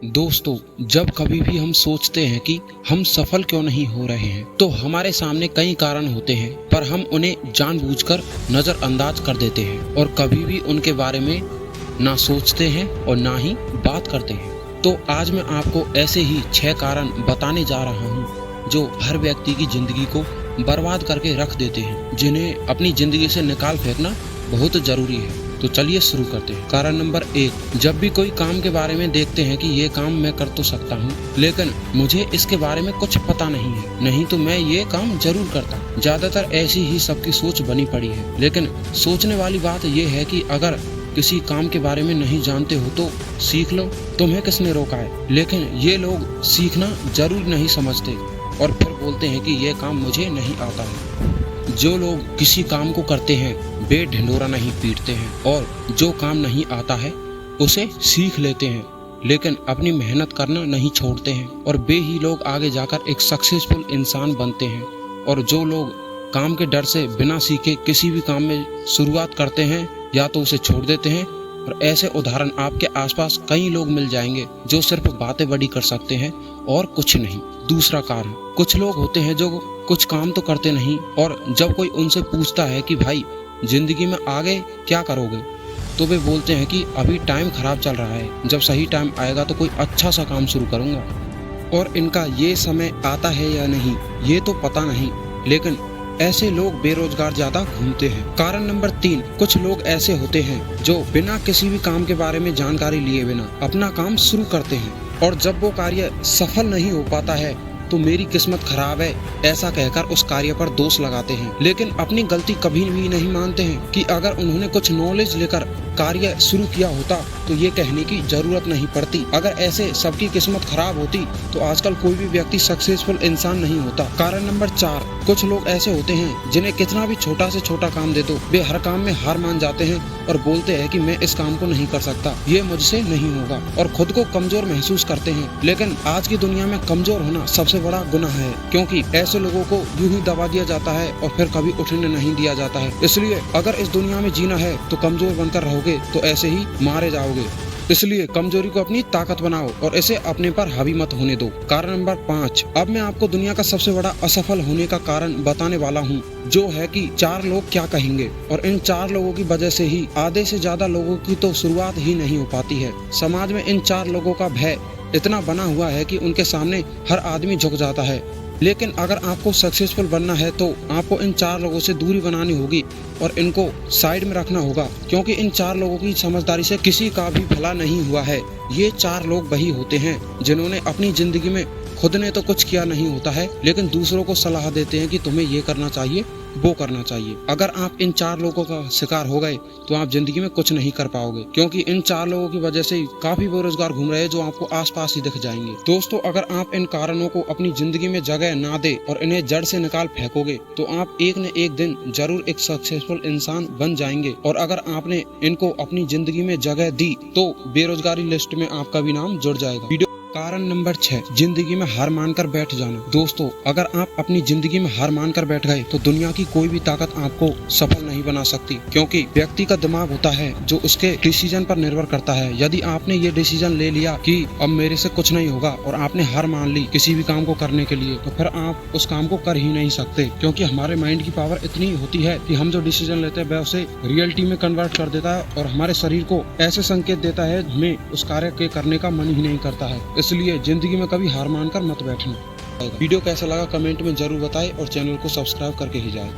दोस्तों, जब कभी भी हम सोचते हैं कि हम सफल क्यों नहीं हो रहे हैं, तो हमारे सामने कई कारण होते हैं, पर हम उन्हें जानबूझकर नजरअंदाज कर देते हैं और कभी भी उनके बारे में ना सोचते हैं और ना ही बात करते हैं। तो आज मैं आपको ऐसे ही 6 कारण बताने जा रहा हूँ जो हर व्यक्ति की जिंदगी को बर्बाद करके रख देते हैं, जिन्हें अपनी जिंदगी से निकाल फेंकना बहुत जरूरी है। तो चलिए शुरू करते हैं। कारण नंबर 1, जब भी कोई काम के बारे में देखते हैं कि ये काम मैं कर तो सकता हूँ, लेकिन मुझे इसके बारे में कुछ पता नहीं है, नहीं तो मैं ये काम जरूर करता। ज्यादातर ऐसी ही सबकी सोच बनी पड़ी है, लेकिन सोचने वाली बात ये है कि अगर किसी काम के बारे में नहीं जानते हो तो सीख लो, तुम्हें किसने रोका है। लेकिन ये लोग सीखना जरूर नहीं समझते और फिर बोलते हैं कि ये काम मुझे नहीं आता है। जो लोग किसी काम को करते हैं वे ढिंढोरा नहीं पीटते हैं, और जो काम नहीं आता है उसे सीख लेते हैं, लेकिन अपनी मेहनत करना नहीं छोड़ते हैं, और वे ही लोग आगे जाकर एक सक्सेसफुल इंसान बनते हैं। और जो लोग काम के डर से बिना सीखे किसी भी काम में शुरुआत करते हैं या तो उसे छोड़ देते हैं, और ऐसे उदाहरण आपके आसपास कई लोग मिल जाएंगे जो सिर्फ बातें बड़ी कर सकते हैं और कुछ नहीं। दूसरा कारण, कुछ लोग होते हैं जो कुछ काम तो करते नहीं, और जब कोई उनसे पूछता है कि भाई जिंदगी में आगे क्या करोगे, तो वे बोलते हैं कि अभी टाइम खराब चल रहा है, जब सही टाइम आएगा तो कोई अच्छा सा काम शुरू करूंगा। और इनका ये समय आता है या नहीं ये तो पता नहीं, लेकिन ऐसे लोग बेरोजगार ज्यादा घूमते हैं। कारण नंबर 3, कुछ लोग ऐसे होते हैं जो बिना किसी भी काम के बारे में जानकारी लिए बिना अपना काम शुरू करते हैं, और जब वो कार्य सफल नहीं हो पाता है तो मेरी किस्मत खराब है ऐसा कहकर उस कार्य पर दोष लगाते हैं, लेकिन अपनी गलती कभी भी नहीं मानते हैं कि अगर उन्होंने कुछ नॉलेज लेकर कार्य शुरू किया होता तो ये कहने की जरूरत नहीं पड़ती। अगर ऐसे सबकी किस्मत खराब होती तो आजकल कोई भी व्यक्ति सक्सेसफुल इंसान नहीं होता। कारण नंबर 4, कुछ लोग ऐसे होते हैं जिन्हें कितना भी छोटा से छोटा काम दे दो वे हर काम में हार मान जाते हैं और बोलते हैं कि मैं इस काम को नहीं कर सकता, ये मुझसे नहीं होगा, और खुद को कमजोर महसूस करते हैं। लेकिन आज की दुनिया में कमजोर होना सबसे बड़ा गुनाह है, क्योंकि ऐसे लोगों को यूं ही दबा दिया जाता है और फिर कभी उठने नहीं दिया जाता है। इसलिए अगर इस दुनिया में जीना है तो कमजोर बनकर रहोगे तो ऐसे ही मारे जाओगे। इसलिए कमजोरी को अपनी ताकत बनाओ और इसे अपने पर हावी मत होने दो। कारण नंबर 5, अब मैं आपको दुनिया का सबसे बड़ा असफल होने का कारण बताने वाला हूँ, जो है कि 4 लोग क्या कहेंगे। और इन 4 लोगों की वजह से ही आधे से ज्यादा लोगों की तो शुरुआत ही नहीं हो पाती है। समाज में इन 4 लोगों का भय इतना बना हुआ है कि उनके सामने हर आदमी झुक जाता है। लेकिन अगर आपको सक्सेसफुल बनना है तो आपको इन 4 लोगों से दूरी बनानी होगी और इनको साइड में रखना होगा, क्योंकि इन 4 लोगों की समझदारी से किसी का भी भला नहीं हुआ है। ये 4 लोग वही होते हैं जिन्होंने अपनी जिंदगी में खुद ने तो कुछ किया नहीं होता है, लेकिन दूसरों को सलाह देते हैं कि तुम्हें ये करना चाहिए, वो करना चाहिए। अगर आप इन 4 लोगों का शिकार हो गए तो आप जिंदगी में कुछ नहीं कर पाओगे, क्योंकि इन 4 लोगों की वजह से काफी बेरोजगार घूम रहे हैं जो आपको आसपास ही दिख जाएंगे। दोस्तों, अगर आप इन कारणों को अपनी जिंदगी में जगह ना दे और इन्हें जड़ से निकाल फेंकोगे तो आप एक न एक दिन जरूर एक सक्सेसफुल इंसान बन जाएंगे। और अगर आपने इनको अपनी जिंदगी में जगह दी तो बेरोजगारी लिस्ट में आपका भी नाम जुड़ जाएगा। कारण नंबर 6, जिंदगी में हार मानकर बैठ जाना। दोस्तों, अगर आप अपनी जिंदगी में हार मानकर बैठ गए तो दुनिया की कोई भी ताकत आपको सफल नहीं बना सकती, क्योंकि व्यक्ति का दिमाग होता है जो उसके डिसीजन पर निर्भर करता है। यदि आपने ये डिसीजन ले लिया कि अब मेरे से कुछ नहीं होगा और आपने हार मान ली किसी भी काम को करने के लिए, तो फिर आप उस काम को कर ही नहीं सकते, क्योंकि हमारे माइंड की पावर इतनी होती है कि हम जो डिसीजन लेते हैं वह उसे रियलिटी में कन्वर्ट कर देता है और हमारे शरीर को ऐसे संकेत देता है हमें उस कार्य के करने का मन ही नहीं करता है। इसलिए जिंदगी में कभी हार मानकर मत बैठना। वीडियो कैसा लगा कमेंट में जरूर बताएं और चैनल को सब्सक्राइब करके ही जाएं।